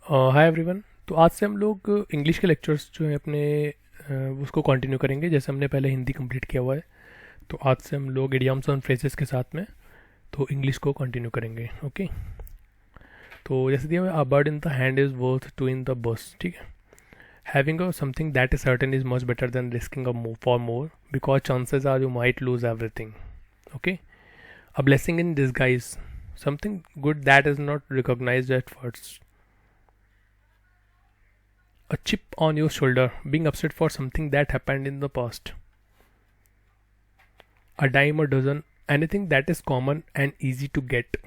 Hi everyone. तो आज से हम लोग इंग्लिश के लेक्चर्स जो है अपने उसको कंटिन्यू करेंगे। जैसे हमने पहले हिंदी कंप्लीट किया हुआ है, तो आज से हम लोग इडियम्स और फ्रेजेस के साथ में तो इंग्लिश को कंटिन्यू करेंगे। ओके, तो जैसे दिया हुआ है, a bird in the hand is worth two in the bush. ठीक है, having a something that is certain is much better than risking a for more because chances are you might lose everything. Okay, a blessing in disguise, something good that is not recognised at first. A chip on your shoulder, being upset for something that happened in the past. A dime a dozen, anything that is common and easy to get.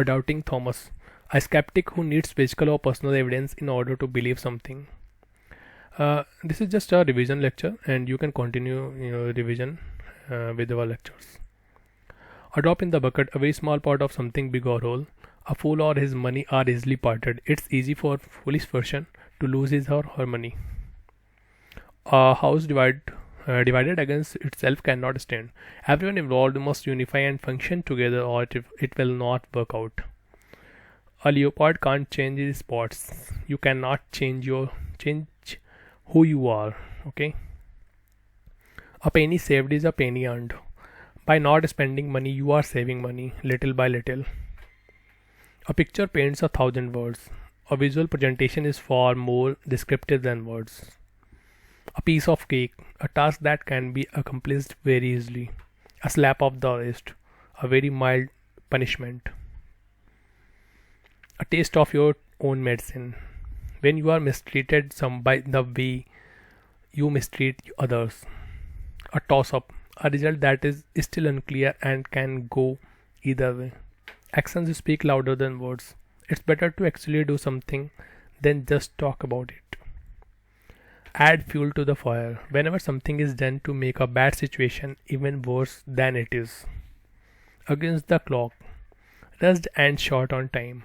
A doubting Thomas, a skeptic who needs physical or personal evidence in order to believe something. This is just a revision lecture, and you can continue your revision with our lectures. A drop in the bucket, a very small part of something big or whole. A fool or his money are easily parted. It's easy for a foolish person to lose his or her money. A house divided against itself cannot stand. Everyone involved must unify and function together, or it will not work out. A leopard can't change his spots. You cannot change who you are. Okay. A penny saved is a penny earned. By not spending money, you are saving money little by little. A picture paints 1,000 words. A visual presentation is far more descriptive than words. A piece of cake, a task that can be accomplished very easily. A slap of the wrist, a very mild punishment. A taste of your own medicine. When you are mistreated some by the way you mistreat others. A toss up, a result that is still unclear and can go either way. Actions speak louder than words. It's better to actually do something than just talk about it. Add fuel to the fire whenever something is done to make a bad situation even worse than it is. Against the clock, rushed and short on time.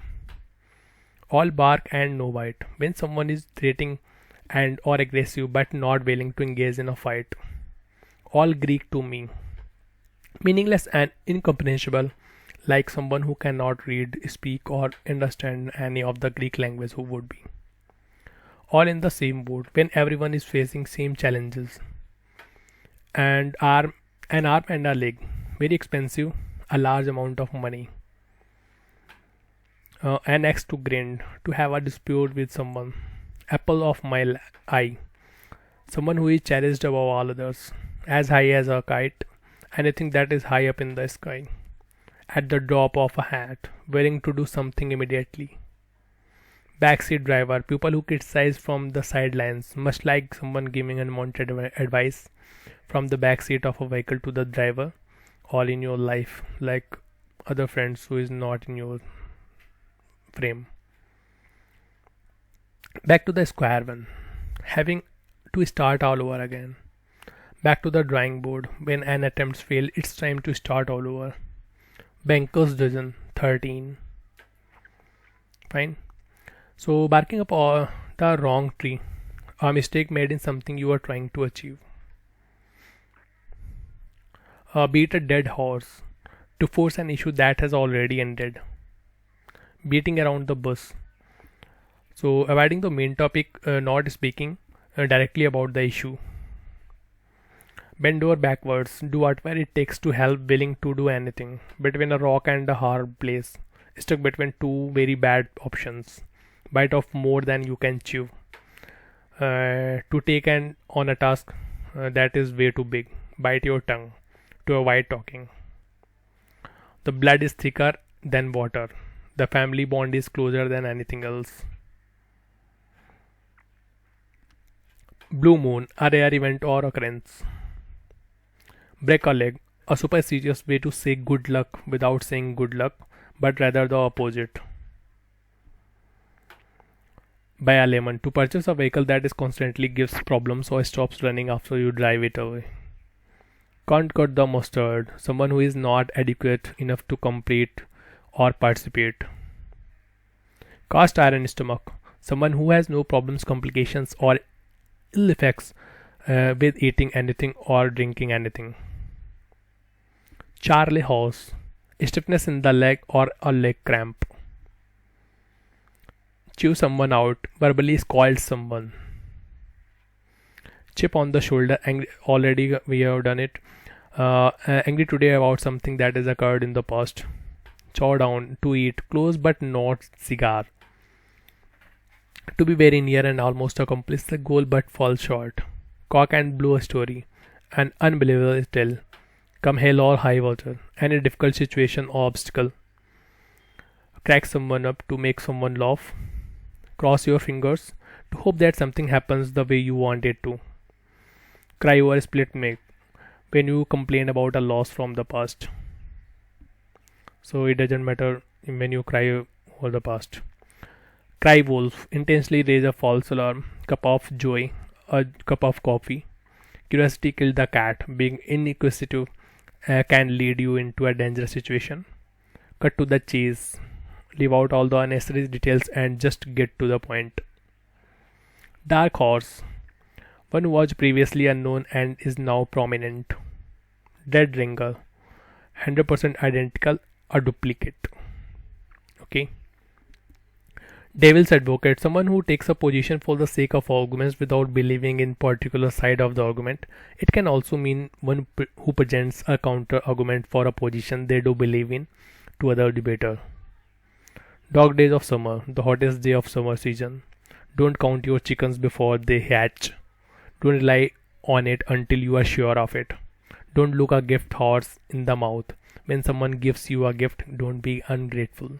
All bark and no bite when someone is threatening and or aggressive but not willing to engage in a fight. All Greek to me, meaningless and incomprehensible, like someone who cannot read, speak, or understand any of the Greek language who would be. All in the same boat when everyone is facing same challenges. And an arm and a leg, very expensive, a large amount of money. An axe to grind, to have a dispute with someone. Apple of my eye, someone who is cherished above all others, as high as a kite, anything that is high up in the sky. At the drop of a hat, willing to do something immediately. Backseat driver, people who criticize from the sidelines, much like someone giving unwanted advice from the backseat of a vehicle to the driver, all in your life, like other friends who is not in your frame. Back to the square one, having to start all over again. Back to the drawing board, when an attempt fails, it's time to start all over. Banker's dozen, 13. Fine. So, barking up the wrong tree, a mistake made in something you are trying to achieve. Beat a dead horse, to force an issue that has already ended. Beating around the bush. So, avoiding the main topic, not speaking directly about the issue. Bend over backwards, do whatever it takes to help, willing to do anything. Between a rock and a hard place, stuck between two very bad options. Bite off more than you can chew. To take on a task that is way too big. Bite your tongue to avoid talking. The blood is thicker than water. The family bond is closer than anything else. Blue moon, a rare event or occurrence. Break a leg, a superstitious way to say good luck without saying good luck, but rather the opposite. Buy a lemon, to purchase a vehicle that is constantly gives problems or stops running after you drive it away. Can't cut the mustard, someone who is not adequate enough to compete or participate. Cast iron stomach, someone who has no problems, complications, or ill effects with eating anything or drinking anything. Charley horse, stiffness in the leg or a leg cramp. chew someone out, verbally scold someone. Chip on the shoulder, angry, already we have done it. Angry today about something that has occurred in the past. Chow down, to eat, close but not cigar. To be very near and almost accomplish the goal but fall short. Cock and blow a story. An unbelievable tale. Come hell or high water. Any difficult situation or obstacle. Crack someone up to make someone laugh. Cross your fingers to hope that something happens the way you want it to. Cry over split milk when you complain about a loss from the past. So it doesn't matter when you cry over the past. Cry wolf, intensely raise a false alarm. Cup of joy, a cup of coffee. Curiosity killed the cat. Being inquisitive can lead you into a dangerous situation. Cut to the chase. Leave out all the unnecessary details and just get to the point. Dark horse, one who was previously unknown and is now prominent. Dead ringer, 100% identical, a duplicate. Okay. Devil's advocate, someone who takes a position for the sake of arguments without believing in particular side of the argument. It can also mean one who presents a counter argument for a position they do believe in to other debater. Dog days of summer, the hottest day of summer season. Don't count your chickens before they hatch. Don't rely on it until you are sure of it. Don't look a gift horse in the mouth. When someone gives you a gift, don't be ungrateful.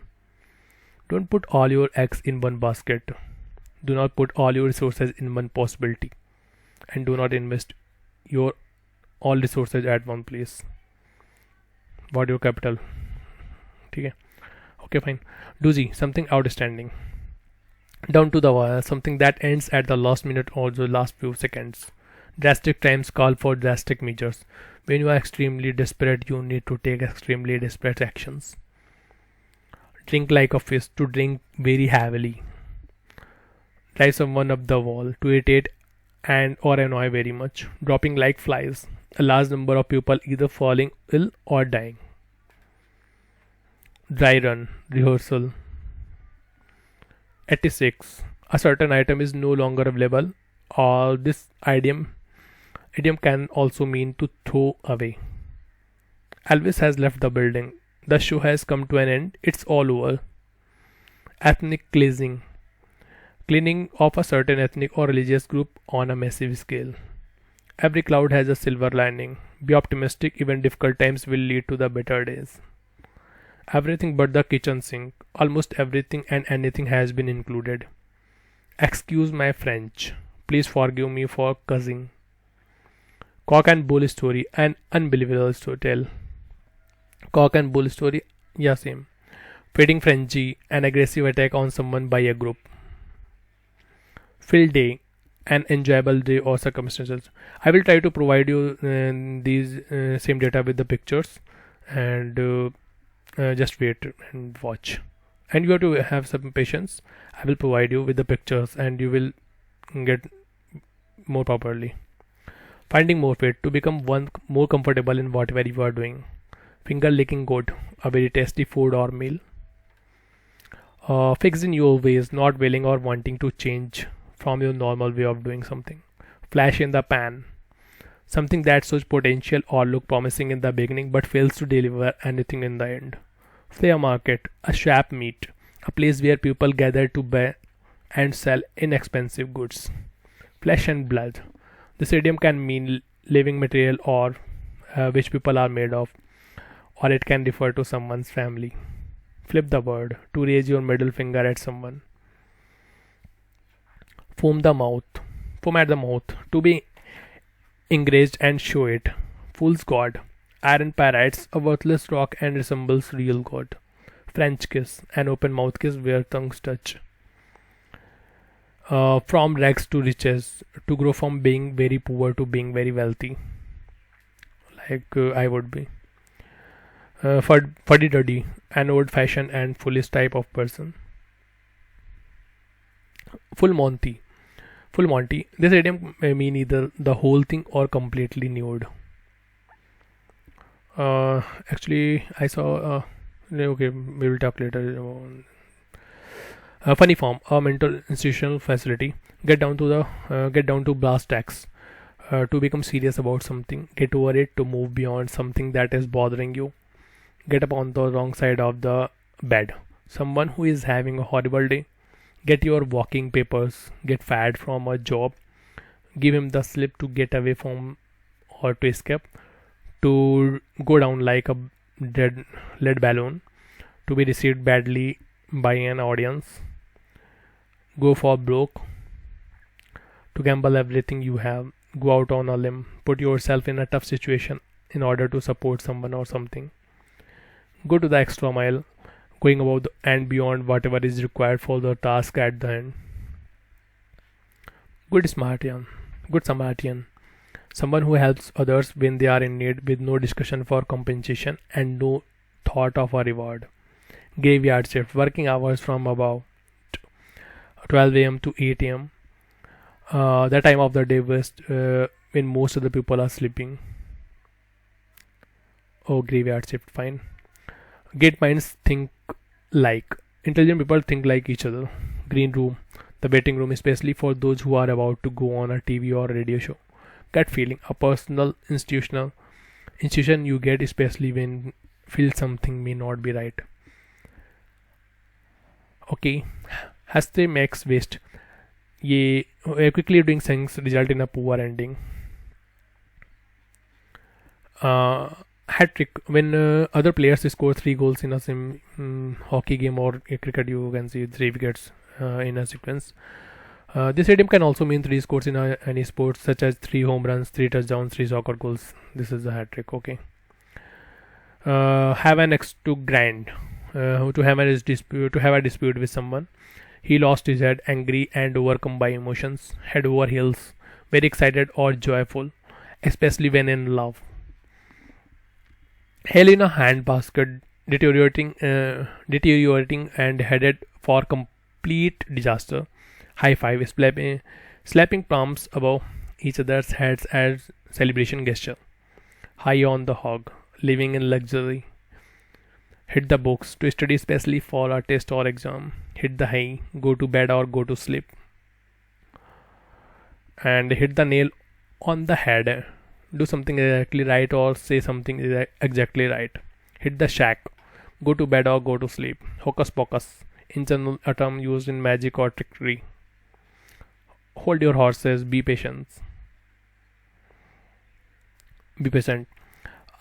Don't put all your eggs in one basket. Do not put all your resources in one possibility. And do not invest your all resources at one place. What your capital? Okay. Okay, fine. Doozy, something outstanding. Down to the wire, something that ends at the last minute or the last few seconds. Drastic times call for drastic measures. When you are extremely desperate, you need to take extremely desperate actions. Drink like a fish, to drink very heavily. Drive someone up the wall, to irritate and or annoy very much. Dropping like flies. A large number of people either falling ill or dying. Dry run, rehearsal. 86. A certain item is no longer available, or this idiom can also mean to throw away. Elvis has left the building. The show has come to an end. It's all over. Ethnic cleansing. Cleaning of a certain ethnic or religious group on a massive scale. Every cloud has a silver lining. Be optimistic, even difficult times will lead to the better days. Everything but the kitchen sink. Almost everything and anything has been included. Excuse my French. Please forgive me for cussing. Cock and bull story. An unbelievable story. Cock and bull story. Yeah, same. Fading frenzy. An aggressive attack on someone by a group. Field day. An enjoyable day or circumstances. I will try to provide you these same data with the pictures, and just wait and watch. And you have to have some patience. I will provide you with the pictures and you will get more properly. Finding more fit, to become one more comfortable in whatever you are doing. Finger licking good, a very tasty food or meal. Fixing your ways, not willing or wanting to change from your normal way of doing something. Flash in the pan, something that shows potential or look promising in the beginning but fails to deliver anything in the end. Flea market, a shop meet, a place where people gather to buy and sell inexpensive goods. Flesh and blood, this idiom can mean living material or which people are made of, or it can refer to someone's family. Flip the word, to raise your middle finger at someone. Foam the mouth, foam at the mouth, to be enraged and show it. Fool's god, iron pyrites, a worthless rock and resembles real god. French kiss, an open mouth kiss where tongues touch. From rags to riches, to grow from being very poor to being very wealthy, like I would be. Fuddy-duddy, an old-fashioned and foolish type of person. Full Monty. Full Monty. This idiom may mean either the whole thing or completely nude. Actually, I saw. Okay, we will talk later. Funny form, a mental institutional facility. Get down to brass tacks. To become serious about something, get over it, to move beyond something that is bothering you. Get up on the wrong side of the bed. Someone who is having a horrible day, get your walking papers, get fired from a job, give him the slip to get away from or to escape, to go down like a dead lead balloon, to be received badly by an audience, go for broke, to gamble everything you have, go out on a limb, put yourself in a tough situation in order to support someone or something. Go to the extra mile, going above and beyond whatever is required for the task at the end. Good Samaritan. Good Samaritan. Someone who helps others when they are in need with no discussion for compensation and no thought of a reward. Graveyard shift, working hours from about 12 a.m. to 8 a.m. That time of the day when most of the people are sleeping. Oh, graveyard shift, fine. Great minds think like. Intelligent people think like each other. Green room, the waiting room, especially for those who are about to go on a TV or radio show. Gut feeling, a personal institution you get especially when feel something may not be right. Okay, haste makes waste. ये quickly doing things result in a poor ending. Hat trick, when other players score 3 goals in a hockey game or a cricket, you can see 3 wickets in a sequence. This idiom can also mean 3 scores in any sport, such as 3 home runs, 3 touchdowns, 3 soccer goals. This is a hat trick. Okay. Have an ex to grind. To have a dispute with someone. He lost his head, angry and overcome by emotions, head over heels, very excited or joyful, especially when in love. Hell in a handbasket, deteriorating and headed for complete disaster. High five, slapping palms above each other's heads as celebration gesture. High on the hog, living in luxury. Hit the books, to study especially for a test or exam. Hit the hay, go to bed or go to sleep. And hit the nail on the head. Do something exactly right or say something exactly right. Hit the shack, go to bed or go to sleep. Hocus pocus, in general a term used in magic or trickery. Hold your horses, be patient. Be patient.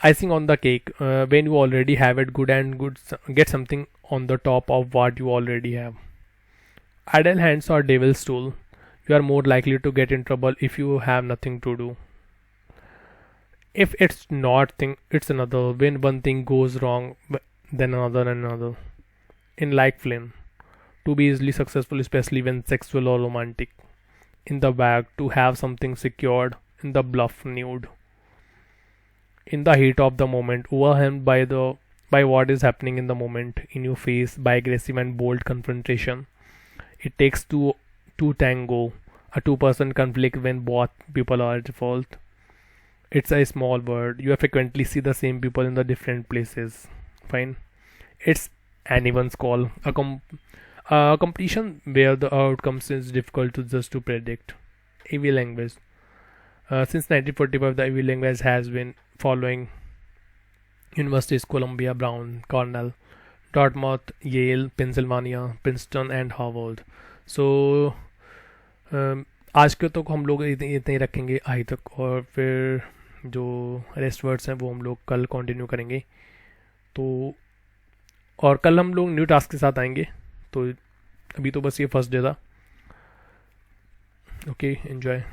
Icing on the cake, when you already have it, get something on the top of what you already have. Idle hands or devil's tool, you are more likely to get in trouble if you have nothing to do. If it's not thing, it's another. When one thing goes wrong, then another and another. In like flame, to be easily successful, especially when sexual or romantic. In the bag, to have something secured. In the bluff, nude. In the heat of the moment, overwhelmed by what is happening in the moment, in your face, by aggressive and bold confrontation. It takes two to tango, a two-person conflict when both people are at fault. It's a small word. You frequently see the same people in the different places. Fine. It's anyone's call. A competition where the outcomes is difficult to predict. AV language. Since 1945, the AV language has been following universities Columbia, Brown, Cornell, Dartmouth, Yale, Pennsylvania, Princeton and Harvard. So आज के तो हम लोग इतने ही रखेंगे आई तक, और फिर जो रेस्ट वर्ड्स हैं वो हम लोग कल कंटिन्यू करेंगे. तो और कल हम लोग न्यू टास्क के साथ आएंगे. तो अभी तो बस ये फर्स्ट डे था. Okay, enjoy.